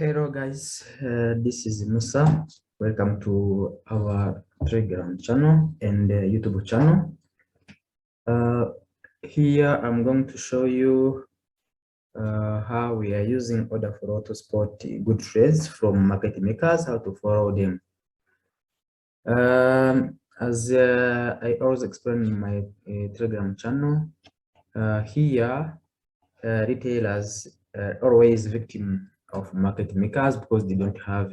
Hello guys, this is Musa. Welcome to our Telegram channel and YouTube channel. Here I'm going to show you how we are using order flow to spot good trades from market makers, how to follow them. As I always explain in my Telegram channel, here retailers are always victim of market makers because they don't have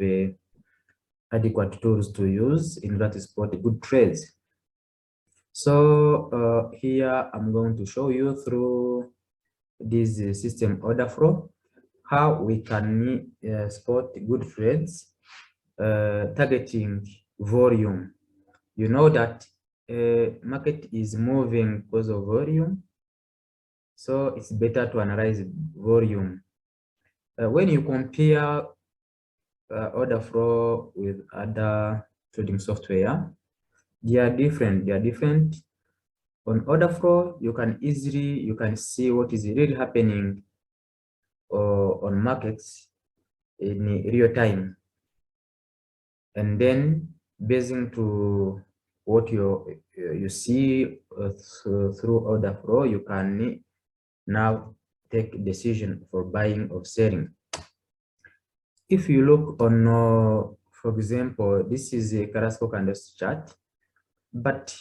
adequate tools to use in order to spot good trades. So here I'm going to show you through this system order flow how we can spot good trades targeting volume. You know that market is moving because of volume, so it's better to analyze volume. When you compare order flow with other trading software, they are different. On order flow, you can see what is really happening on markets in real time, and then basing to what you see through order flow, you can now take a decision for buying or selling. If you look on, for example, this is a Carrasco candlestick chart, but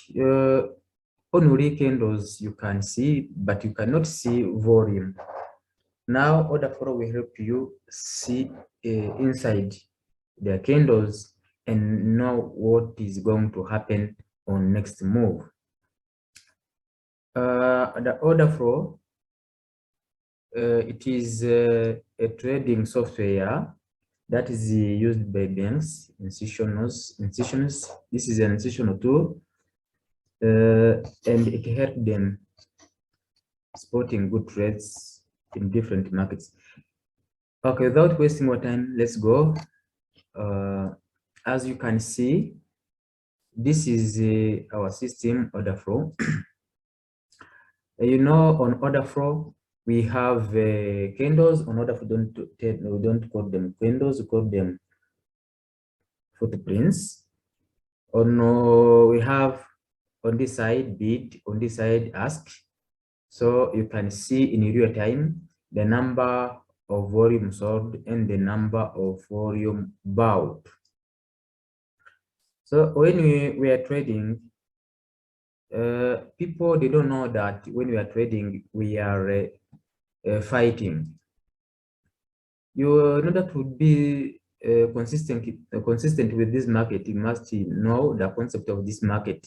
only candles you can see, but you cannot see volume. Now, order flow will help you see inside the candles and know what is going to happen on next move. The order flow, it is a trading software that is used by banks, institutions. This is an institutional tool, and it helps them spotting good trades in different markets. Okay, without wasting more time, let's go. As you can see, this is our system order flow. You know, on order flow, we have candles. On order flow, we don't call them candles, we call them footprints. We have on this side bid, on this side ask. So you can see in real time the number of volume sold and the number of volume bought. So when we are trading, people, they don't know that when we are trading, we are fighting. In order to be consistent with this market, you must know the concept of this market.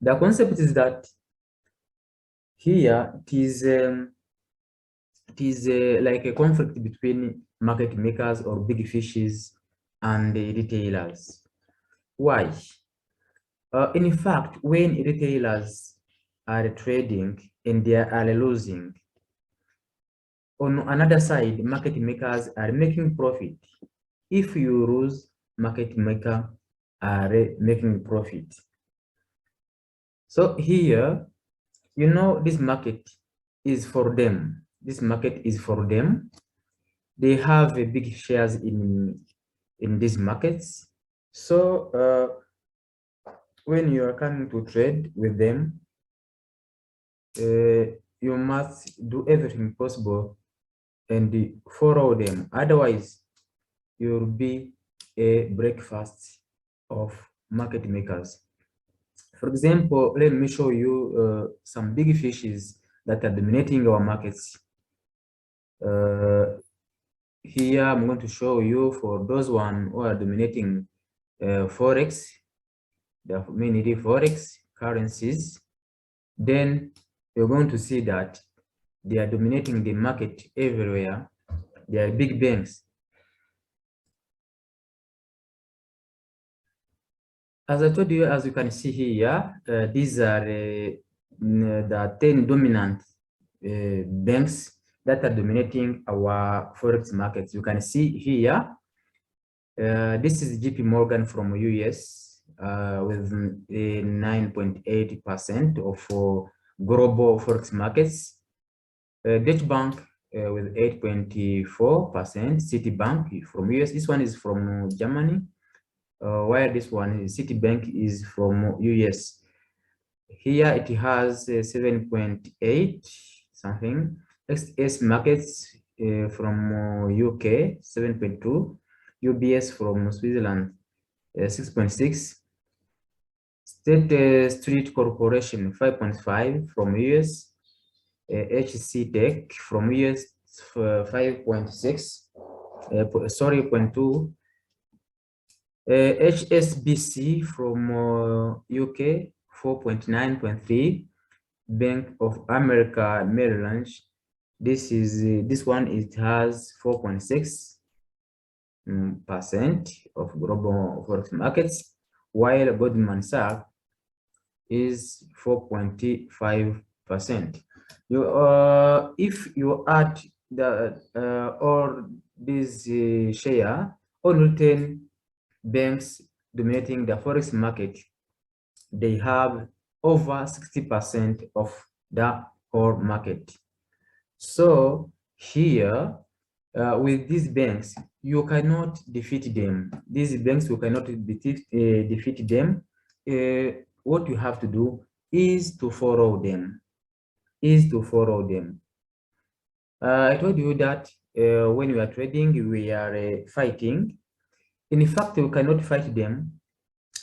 The concept is that here it is like a conflict between market makers or big fishes and the retailers. Why? In fact, when retailers are trading and they are losing, on another side, market makers are making profit. If you lose, market maker are making profit. So here, you know, this market is for them. This market is for them. They have a big shares in these markets. So when you are coming to trade with them, you must do everything possible and follow them. Otherwise, you'll be a breakfast of market makers. For example, let me show you some big fishes that are dominating our markets. Here, I'm going to show you for those one who are dominating FOREX, the mainly FOREX currencies. Then you're going to see that they are dominating the market everywhere. They are big banks. As I told you, as you can see here, these are the 10 dominant banks that are dominating our Forex markets. You can see here, this is JP Morgan from US with 9.8% of global Forex markets. Deutsche Bank with 8.4%. Citibank from US. This one is from Germany, while this one is Citibank is from US. Here it has 7.8 something. XS Markets from UK 7.2. UBS from Switzerland 6.6. State Street Corporation 5.5 from US. HC Tech from US 5.6. Sorry, 0.2. HSBC from UK 4.9.3. Bank of America Merrill Lynch. This one, it has 4.6% of global forex markets, while Goldman Sachs is 4.5%. If you add the all these share, only 10 banks dominating the forex market, they have over 60% of the whole market. So here, with these banks, you cannot defeat them. These banks, you cannot defeat them. What you have to do is to follow them. I told you that when we are trading, we are fighting. In fact, we cannot fight them.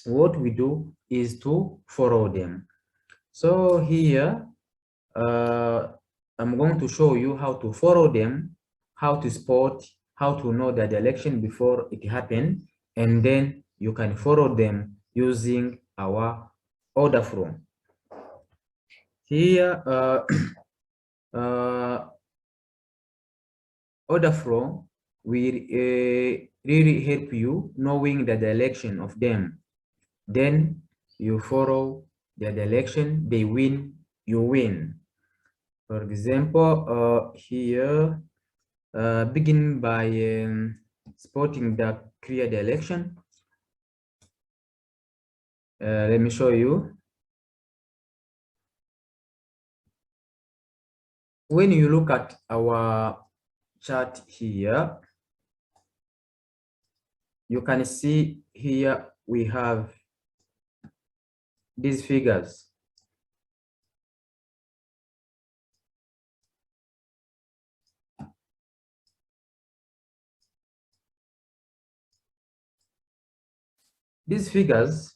What we do is to follow them. So here, I'm going to show you how to follow them, how to spot, how to know the direction before it happens, and then you can follow them using our order flow. Here, order flow will really help you knowing the direction of them. Then you follow the direction, they win, you win. For example, here, begin by spotting the clear direction. Let me show you. When you look at our chart here, you can see here we have these figures. These figures,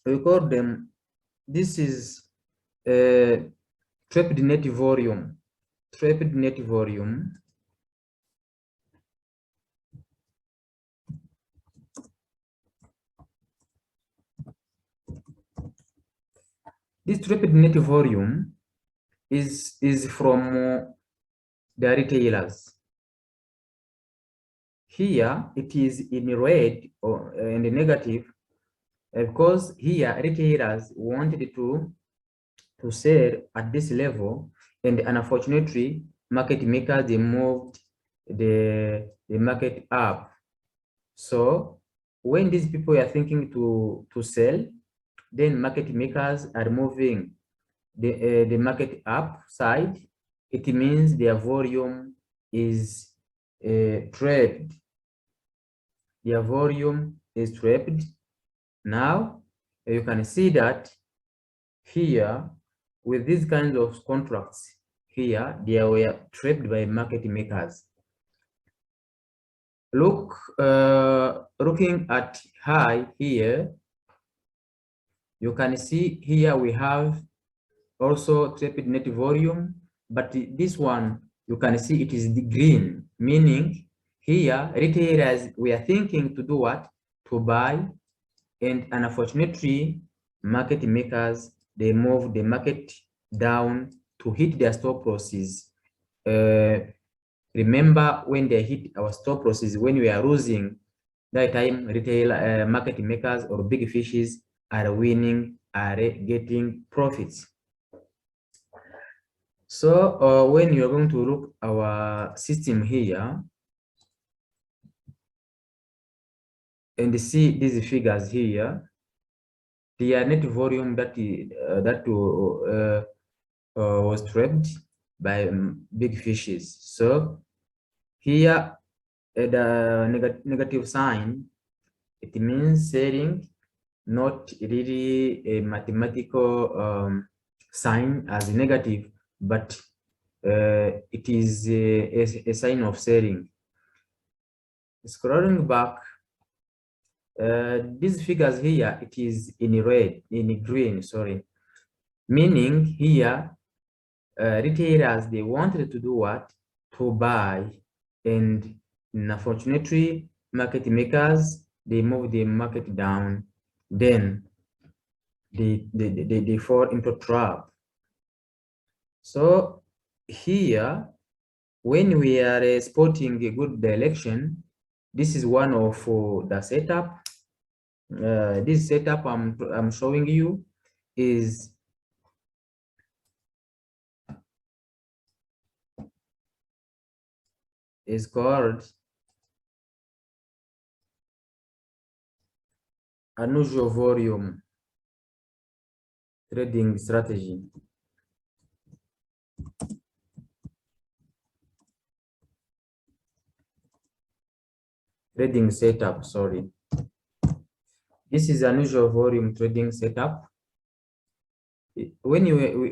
we call them, this is trade net volume. Trade net volume. This trade net volume is from the retailers. Here it is in red or in the negative, because here retailers wanted to sell at this level, and unfortunately market makers, they moved the market up. So when these people are thinking to sell, then market makers are moving the market upside. It means their volume is trapped. Their volume is trapped. Now you can see that here with these kinds of contracts here, they were trapped by market makers. Looking at high here, you can see here we have also trapped net volume, but this one you can see it is the green, meaning here retailers were thinking to do what? To buy, and unfortunately market makers, they move the market down to hit their stop losses. Remember when they hit our stop losses, when we are losing, that time retail market makers or big fishes are winning, are getting profits. So when you're going to look our system here and see these figures here, the net volume that was trapped by big fishes. So here the negative sign, it means selling, not really a mathematical sign as negative, but it is a sign of selling. Scrolling back, these figures here, it is in red, in green, sorry, meaning here retailers, they wanted to do what? To buy, and unfortunately market makers, they move the market down, then they fall into trap. So here, when we are spotting a good direction, this is one of the setup. This setup I'm showing you is called unusual volume trading strategy. Trading setup, sorry. This is unusual volume trading setup. When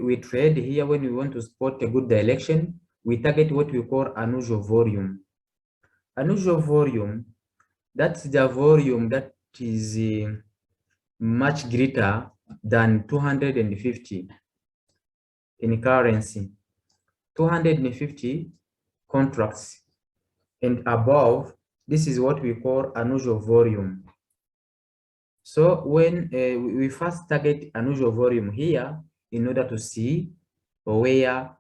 we trade here, when we want to spot a good direction, we target what we call unusual volume. Unusual volume, that's the volume that is much greater than 250 in currency. 250 contracts and above, this is what we call unusual volume. So when we first target unusual volume here in order to see where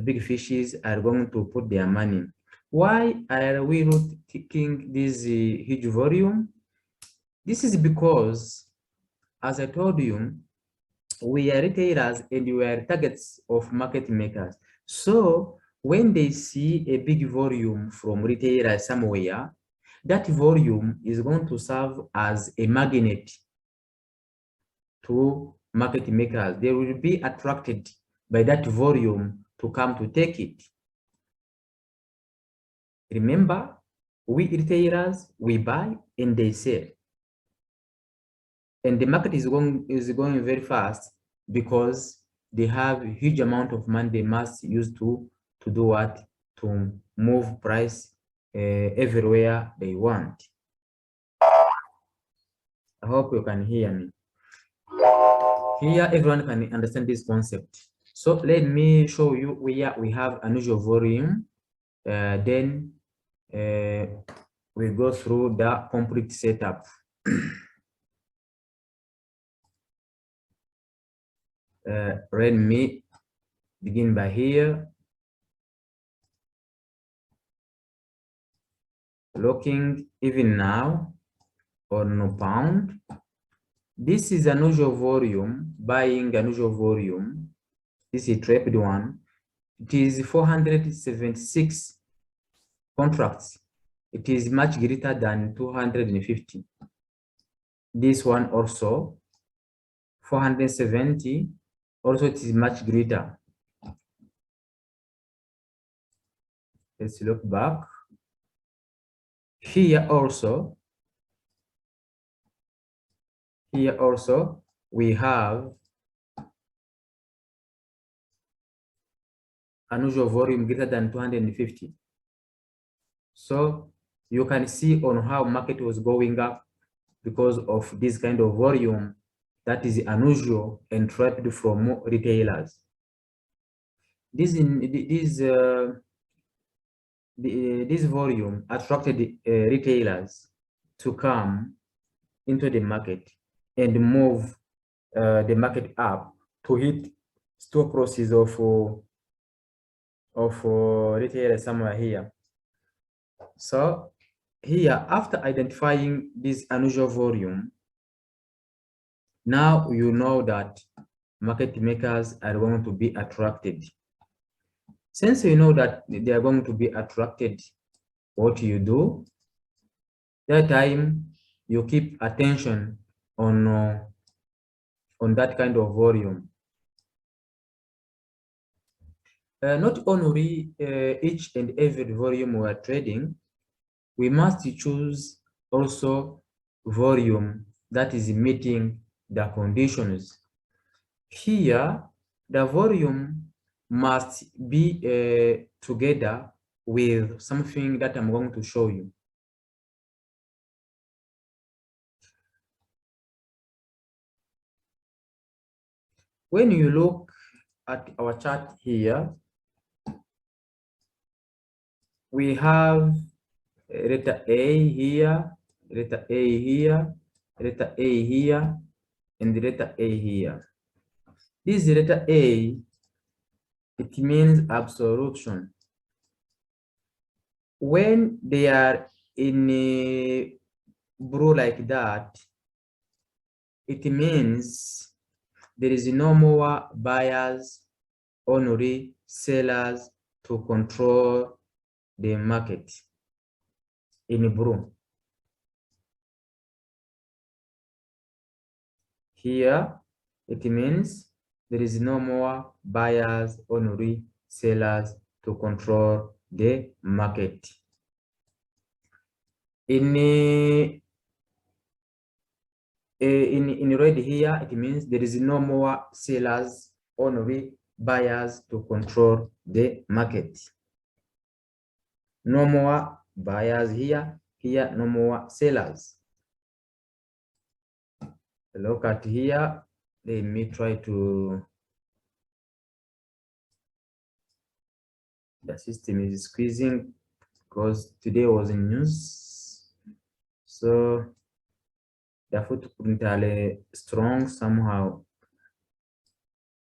big fishes are going to put their money. Why are we not taking this huge volume? This is because, as I told you, we are retailers and we are targets of market makers. So when they see a big volume from retailers somewhere, that volume is going to serve as a magnet to market makers. They will be attracted by that volume to come to take it. Remember, we retailers, we buy and they sell. And the market is going very fast because they have a huge amount of money they must use to do what? To move price everywhere they want. I hope you can hear me. Here, everyone can understand this concept. So let me show you where we have unusual volume. Then we go through the complete setup. Let me begin by here. Looking even now on no pound. This is unusual volume, buying unusual volume. This is trapped one. It is 476 contracts. It is much greater than 250. This one also 470. Also, it is much greater. Let's look back. Here also we have unusual volume greater than 250. So you can see on how market was going up because of this kind of volume that is unusual and trapped from retailers. This volume attracted retailers to come into the market and move the market up to hit stop losses of retailers somewhere here. So here, after identifying this unusual volume, now you know that market makers are going to be attracted. Since you know that they are going to be attracted, what you do, that time you keep attention on that kind of volume. not only each and every volume we are trading, we must choose also volume that is meeting the conditions. Here, the volume must be together with something that I'm going to show you. When you look at our chart here, we have letter A here, letter A here, letter A here, and the letter A here. This letter A, it means absorption. When they are in a blue like that, it means there is no more buyers, only sellers to control the market in blue. Here, it means there is no more buyers, only sellers to control the market. In red here, it means there is no more sellers, only buyers to control the market. No more buyers here, here no more sellers. Look at here, let me try to, the system is squeezing because today was in news. So the footprint are strong somehow.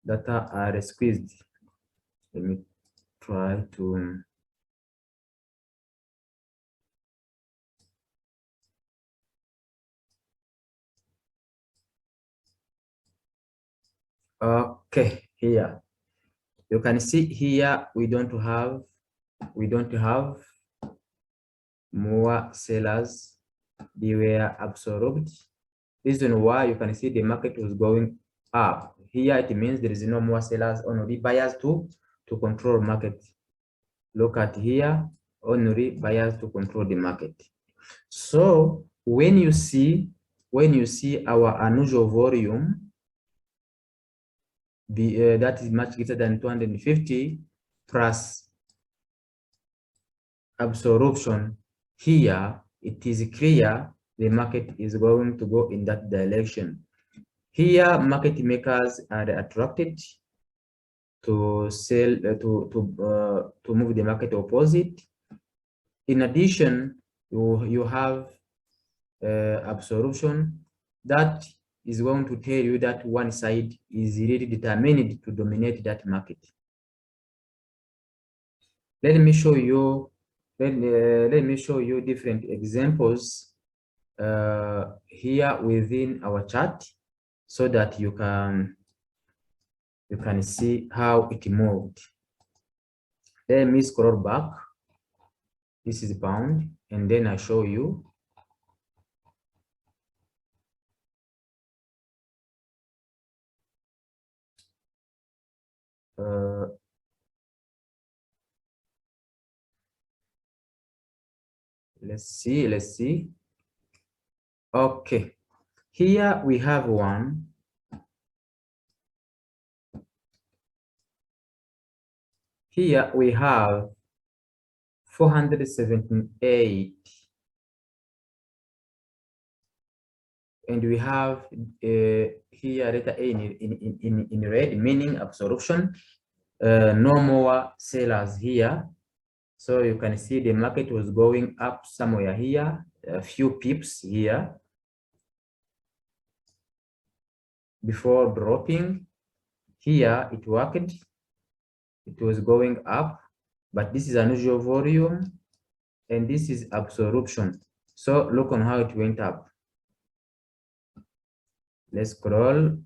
Data are squeezed. Let me try to. Okay, here you can see here we don't have more sellers. They were absorbed. Reason why you can see the market was going up. Here it means there is no more sellers, only buyers to control market. Look at here, only buyers to control the market. So when you see our unusual volume, that is much greater than 250 plus absorption, here it is clear the market is going to go in that direction. Here, market makers are attracted to sell to move the market opposite. In addition, you have absorption that is going to tell you that one side is really determined to dominate that market. Let me show you. Let me show you different examples here within our chart, so that you can see how it moved. Let me scroll back. This is pound, and then I show you. Let's see. Okay, here we have one. Here we have 478, and we have here letter A in red, meaning absorption. No more sellers here. So you can see the market was going up somewhere here, a few pips here before dropping. Here it worked, it was going up, but this is unusual volume and this is absorption. So look on how it went up. Let's scroll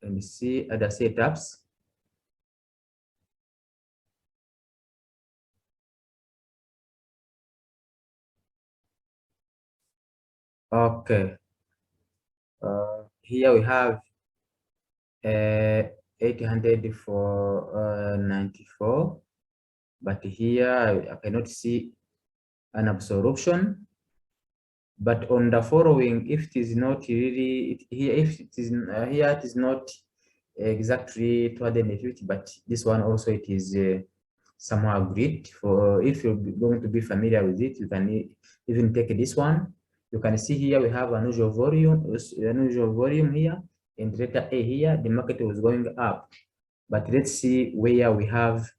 and see other setups. Okay, here we have 800 for 94, but here I cannot see an absorption. But on the following, if it is not really here, if it is here, it is not exactly 250, but this one also it is somehow great. For if you're going to be familiar with it, you can even take this one. You can see here we have unusual volume here, and letter A here. The market was going up, but let's see where we have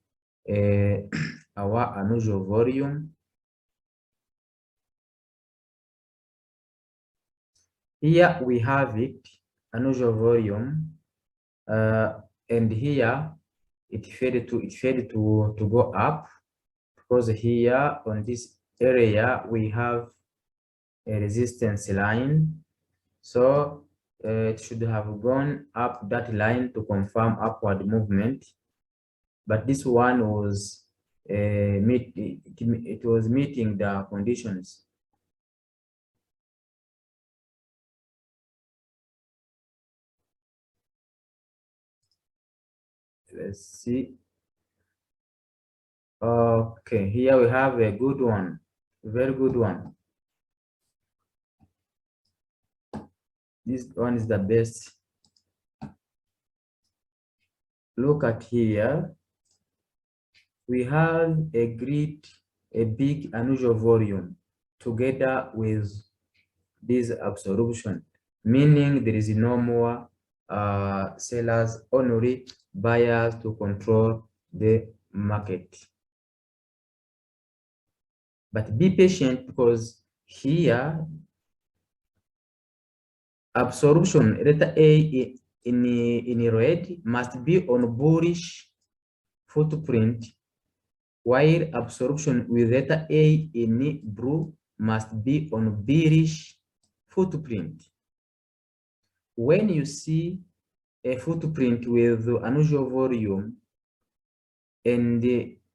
our unusual volume. Here we have it, unusual volume, and here it failed to go up, because here on this area we have a resistance line. So it should have gone up that line to confirm upward movement, but this one was it was meeting the conditions. Let's see. Okay, here we have a good one, very good one. This one is the best. Look at here. We have a big unusual volume together with this absorption, meaning there is no more sellers, only buyers to control the market. But be patient, because here absorption letter A in red must be on bullish footprint, while absorption with letter A in blue must be on bearish footprint. When you see a footprint with unusual volume and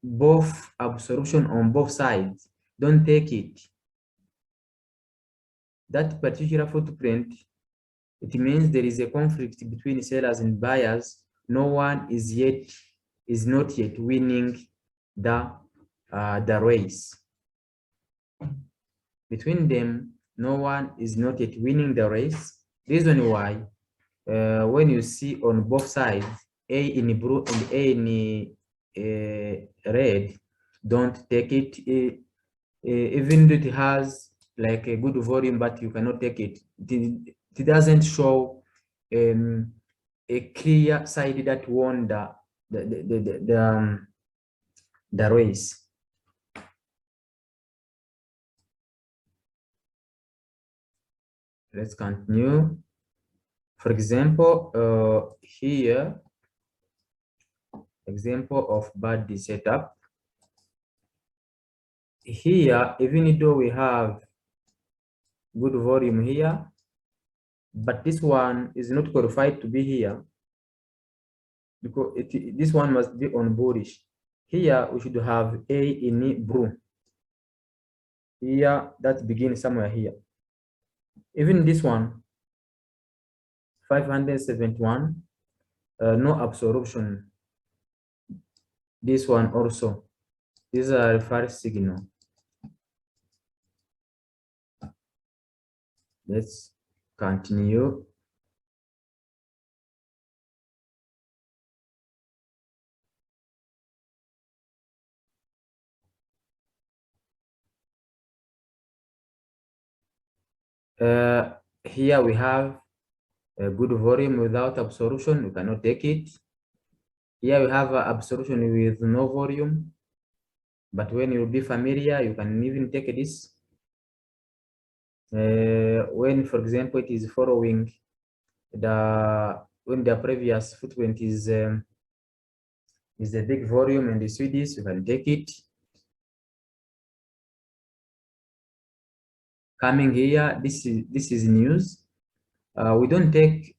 both absorption on both sides, don't take it. That particular footprint, it means there is a conflict between sellers and buyers. No one is not yet winning the race. Between them, no one is not yet winning the race. Reason why, when you see on both sides, A in blue and A in red, don't take it. Even though it has like a good volume, but you cannot take it. It doesn't show a clear side that won the race. Let's continue. For example, here, example of bad setup. Here, even though we have good volume here, but this one is not qualified to be here, because this one must be on bullish. Here we should have A in blue. Here that begins somewhere here. Even this one, 571, no absorption. This one also. These are reverse signal. Let's continue. Here we have a good volume without absorption. You cannot take it. Here we have absorption with no volume, but when you'll be familiar, you can even take this. When, for example, it is following when the previous footprint is a big volume and you see this, you can take it. Coming here, this is news. We don't take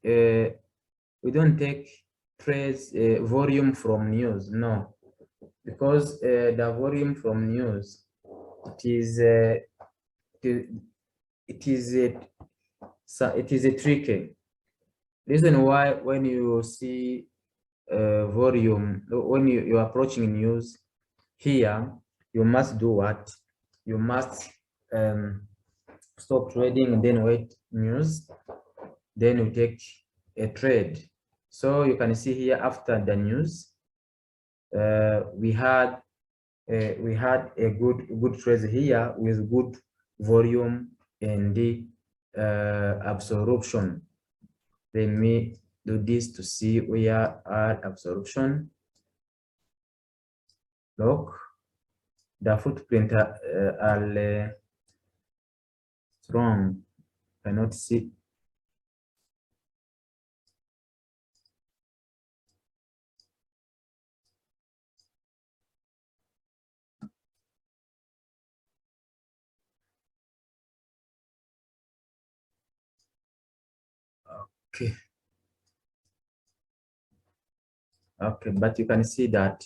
trades volume from news, no, because the volume from news, it is a tricky. Reason why, when you see volume, when you're approaching news here, you must do what? You must stop trading and then wait news, then you take a trade. So you can see here after the news, we had a good trade here with good volume and the absorption. Let me do this to see where our absorption. Look, the footprint are strong. Cannot see. Okay. Okay, but you can see that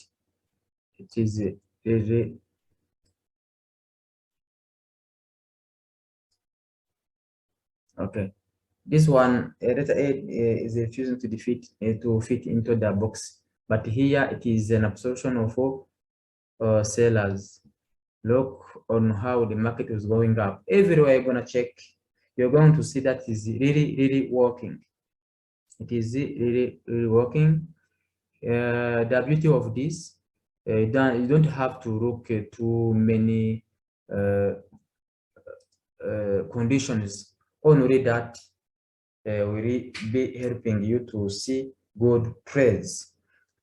it is really okay. This one letter A is refusing to fit into the box, but here it is an absorption of sellers. Look on how the market is going up. Everywhere you're gonna check, you're going to see that is really working. It is really working. The beauty of this, you don't have to look too many conditions. Only that will be helping you to see good trades.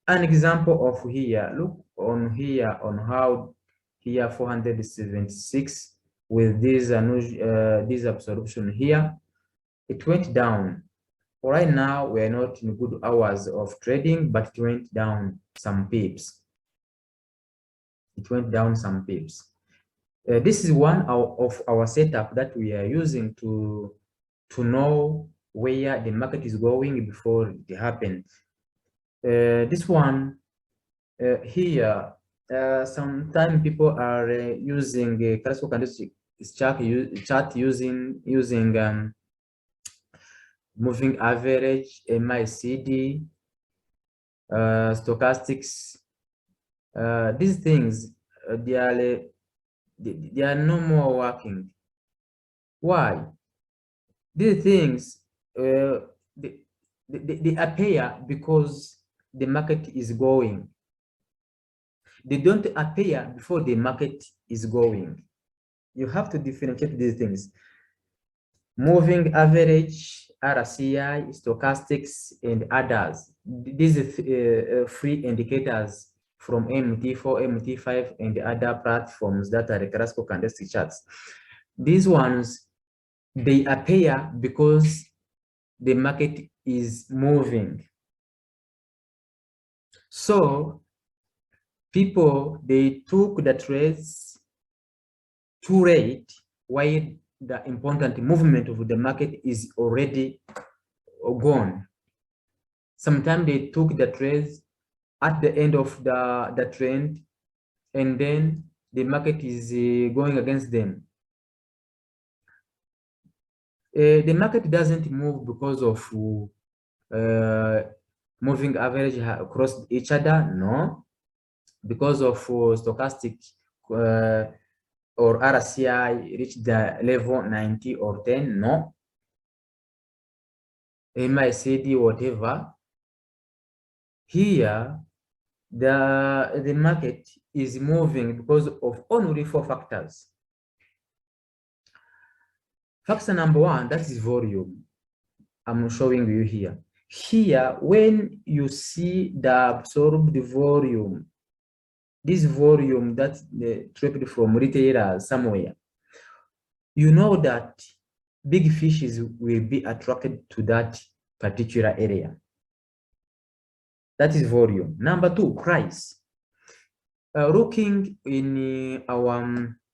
An example of here, look on here on how here 476 with this absorption here, it went down. Right now we are not in good hours of trading, but it went down some pips. It went down some pips. This is one of our setup that we are using to know where the market is going before it happens. This one here, sometimes people are using classical candlestick chart using moving average, MACD, stochastics. These things they are no more working. Why? These things they appear because the market is going. They don't appear before the market is going. You have to differentiate these things. Moving average, RCI, stochastics, and others. These are free indicators from MT4, MT5, and other platforms that are classical candlestick charts. These ones, they appear because the market is moving. So people, they took the trades too late while the important movement of the market is already gone. Sometimes they took the trades at the end of the trend, and then the market is going against them. The market doesn't move because of moving average across each other, no. Because of stochastic or RCI reach the level 90 or 10, no. MACD, whatever. Here, the market is moving because of only 4 factors. Factor number 1, that is volume. I'm showing you here. Here, when you see the absorbed volume, this volume that's trapped from retailers somewhere, you know that big fishes will be attracted to that particular area. That is volume. Number 2, price. Looking in our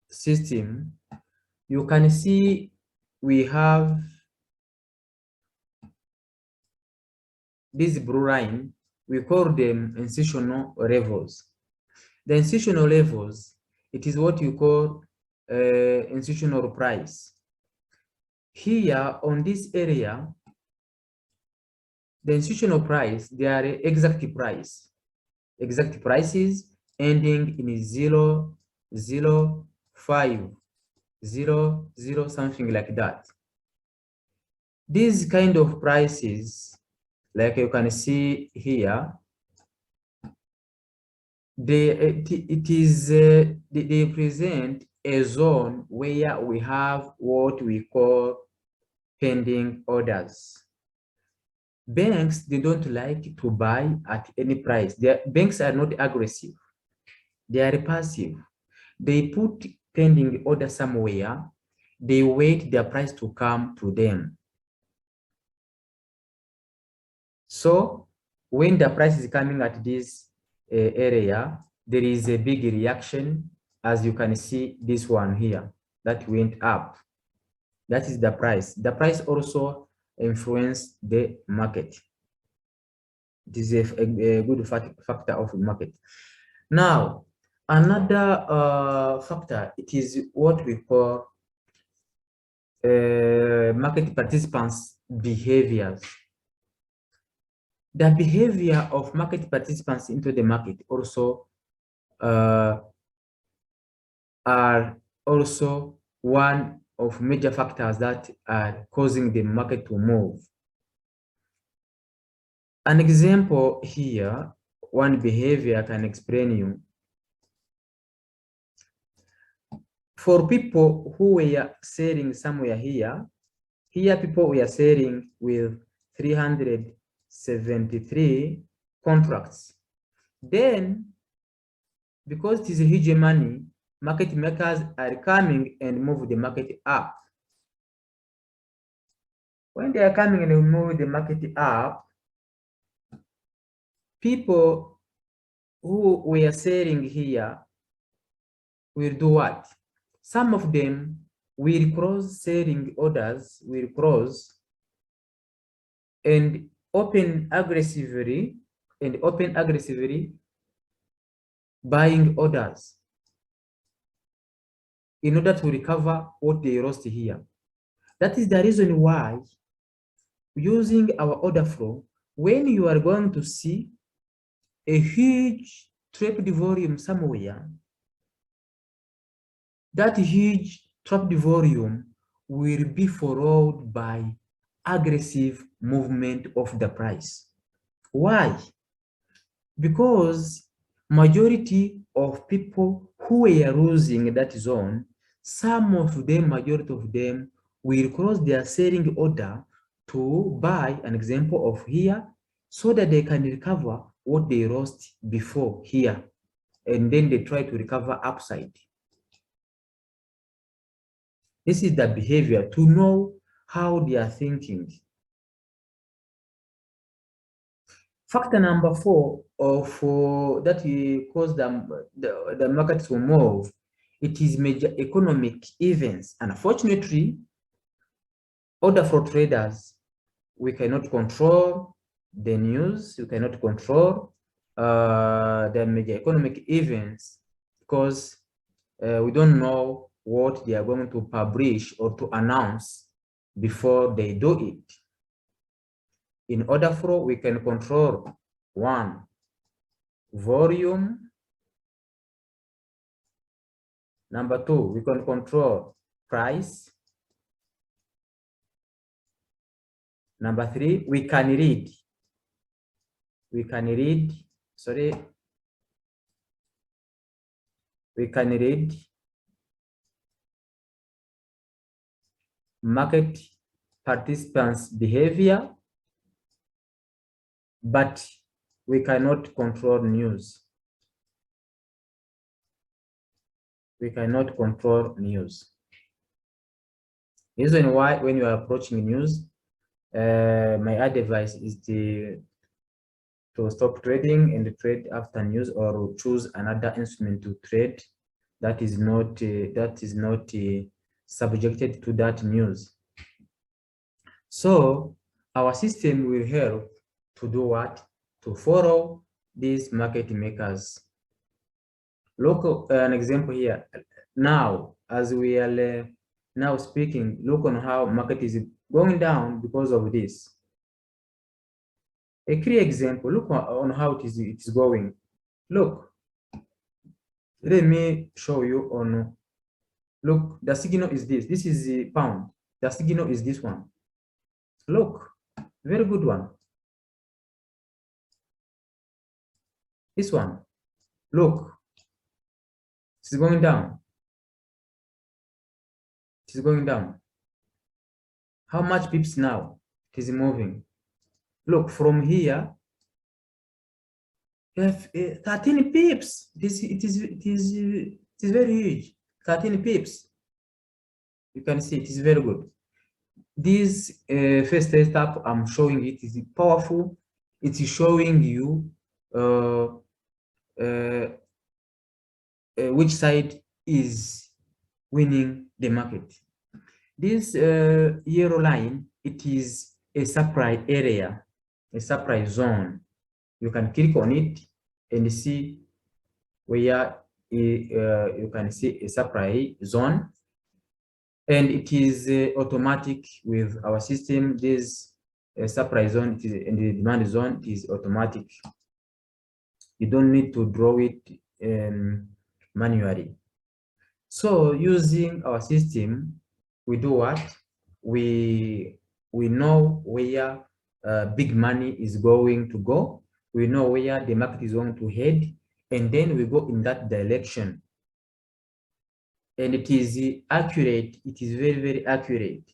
system, you can see we have this blue line. We call them institutional levels. The institutional levels, it is what you call institutional price. Here on this area, The institutional price, they are exact prices ending in 0, 0, 5, 0, 0, something like that. These kind of prices, like you can see here, they present a zone where we have what we call pending orders. Banks, they don't like to buy at any price. Banks are not aggressive. They are passive. They put pending order somewhere. They wait their price to come to them. So when the price is coming at this area, there is a big reaction, as you can see this one here that went up. That is the price. The price also influences the market. This is a good factor of the market. Now, another factor, it is what we call market participants' behaviors. The behavior of market participants into the market also are also one of major factors that are causing the market to move. An example here, one behavior can explain you. For people who were selling somewhere here people were selling with 373 contracts. Then, because it is a huge money, market makers are coming and move the market up. When they are coming and move the market up, people who were selling here will do what? Some of them will cross selling orders, will cross and open aggressively buying orders in order to recover what they lost here. That is the reason why, using our order flow, when you are going to see a huge trapped volume somewhere, that huge trapped volume will be followed by aggressive movement of the price. Why? Because majority of people who were losing that zone, majority of them will cross their selling order to buy an example of here so that they can recover what they lost before here. And then they try to recover upside. This is the behavior to know how they are thinking. Factor number 4 of that cause the market to move, it is major economic events. Unfortunately, order for traders, we cannot control the news, we cannot control the major economic events because we don't know what they are going to publish or to announce before they do it. In order flow, we can control 1, volume. Number 2, we can control price. Number 3, we can read. We can read market participants' behavior, but we cannot control news. We cannot control news. Reason why, when you are approaching news, my advice is to stop trading and trade after news, or choose another instrument to trade that is not subjected to that news. So our system will help to do what? To follow these market makers. Look an example here. Now, as we are now speaking, look on how market is going down because of this. A clear example, look on how it is going. Look, let me show you on, look, the signal is this. This is the pound. The signal is this one. Look, very good one. This one. Look, it's going down. It is going down. How much pips now? It is moving. Look, from here, you have 13 pips. It is very huge. 13 pips. You can see it is very good. This first setup I'm showing it is powerful. It is showing you which side is winning the market. This yellow line, it is a supply area, a supply zone. You can click on it and see where you can see a supply zone. And it is automatic with our system. This supply zone and the demand zone is automatic. You don't need to draw it manually. So using our system, we do what? We know where big money is going to go. We know where the market is going to head, and then we go in that direction. And it is accurate. It is very, very accurate.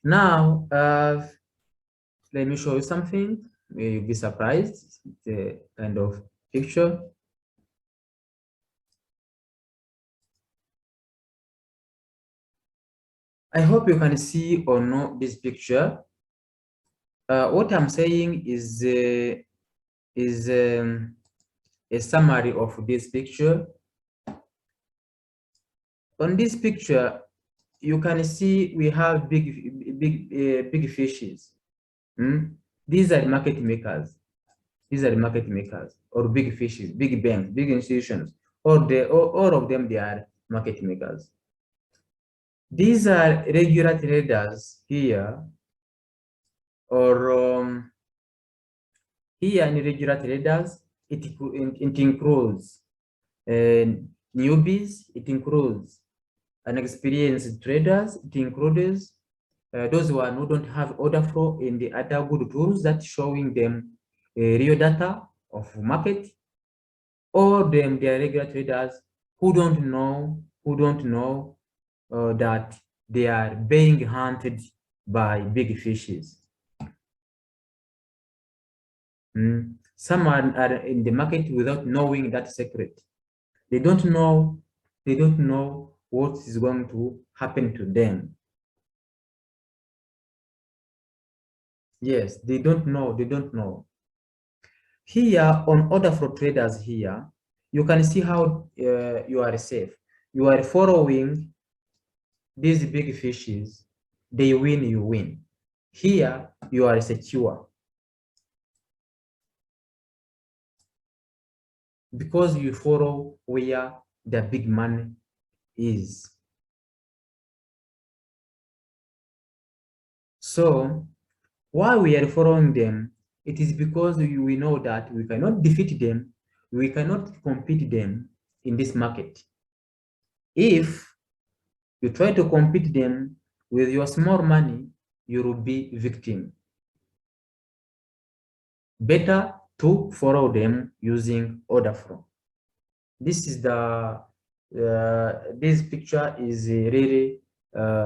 Now, let me show you something. You'll be surprised. It's a kind of picture. I hope you can see or know this picture. What I'm saying is a summary of this picture. On this picture, you can see we have big fishes. These are market makers. These are market makers or big fishes, big banks, big institutions, or all of them, they are market makers. These are regular traders here, or here in regular traders, it includes newbies, it includes unexperienced traders, it includes those who don't have order flow and the other good tools that showing them real data of market, or they are regular traders who don't know that they are being hunted by big fishes. Some are in the market without knowing that secret. They don't know what is going to happen to them. Yes, they don't know. Here on order flow traders here, you can see how you are safe. You are following these big fishes. They win, you win. Here you are secure because you follow where the big money is. So why we are following them, it is because we know that we cannot defeat them, we cannot compete them in this market. If you try to compete them with your small money, you will be victim. Better to follow them using order flow. This is the this picture is really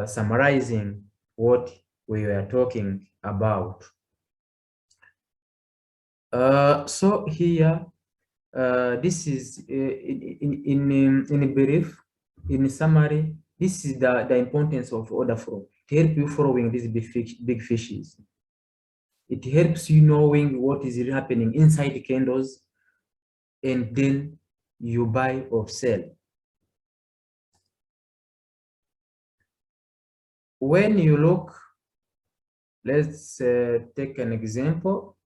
summarizing what we were talking about. So here, this is in brief, in summary, this is the importance of order flow to help you following these big fishes. It helps you knowing what is really happening inside the candles, and then you buy or sell. When you look, let's take an example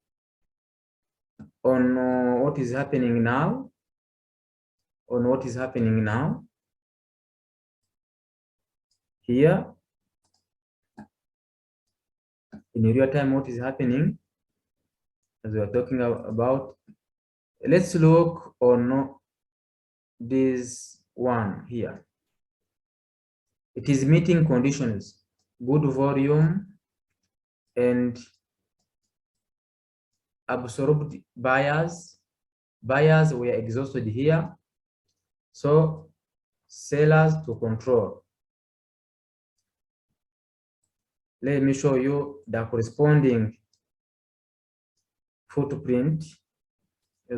on what is happening now. Here, in real time, what is happening? as we are talking about. Let's look on this one here. It is meeting conditions, good volume and absorbed buyers. Buyers were exhausted here, so sellers to control. Let me show you the corresponding footprint.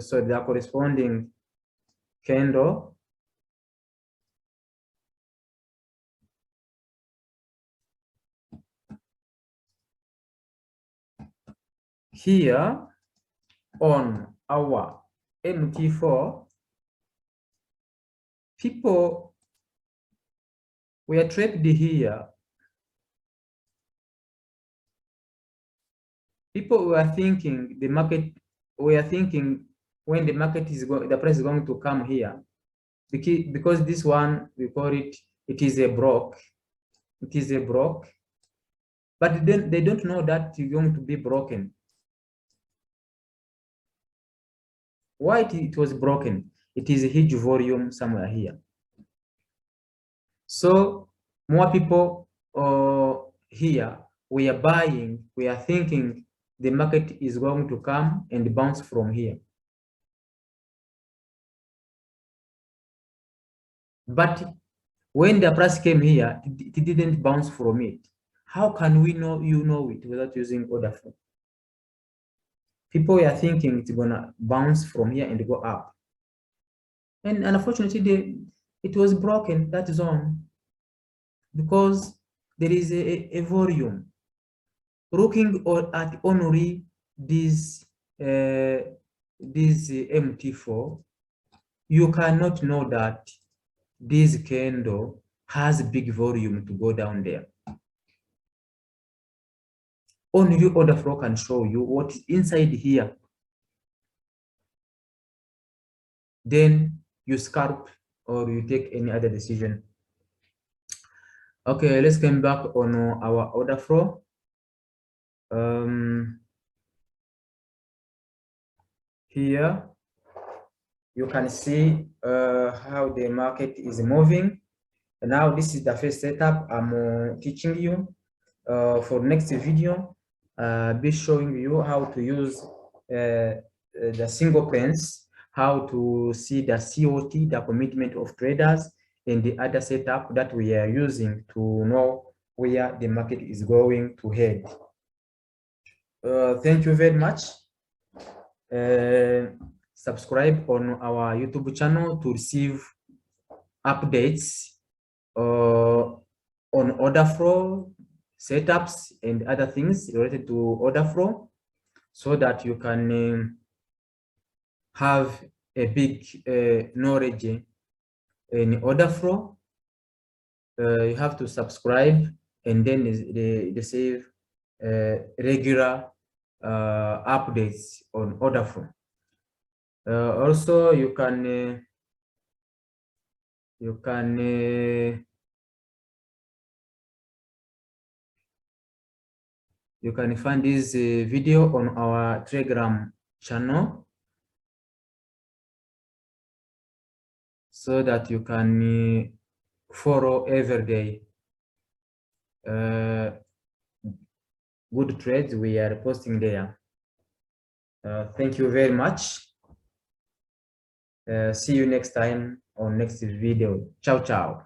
So the corresponding candle. Here on our MT4, people were trapped here. People were thinking the market, we are thinking when the market is going, the price is going to come here. Because this one, we call it, it is a broke. It is a broke. But then they don't know that it's going to be broken. Why it was broken? It is a huge volume somewhere here. So more people here, we are buying, we are thinking the market is going to come and bounce from here. But when the price came here, it didn't bounce from it. How can we know you know it without using order flow? People are thinking it's gonna bounce from here and go up. And unfortunately, it was broken, that zone, because there is a volume. Looking at only this MT4, you cannot know that this candle has big volume to go down there. Only order flow can show you what is inside here. Then you scalp or you take any other decision. Okay, let's come back on our order flow. Here you can see how the market is moving. And now this is the first setup I'm teaching you. For next video, be showing you how to use the single pence, how to see the COT, the commitment of traders, and the other setup that we are using to know where the market is going to head. Thank you very much. Subscribe on our YouTube channel to receive updates on order flow, setups, and other things related to order flow, so that you can have a big knowledge in order flow. You have to subscribe and then receive regular updates on order flow. Also, you can find this video on our Telegram channel, so that you can follow every day good trades we are posting there. Thank you very much. See you next time on next video. Ciao, ciao.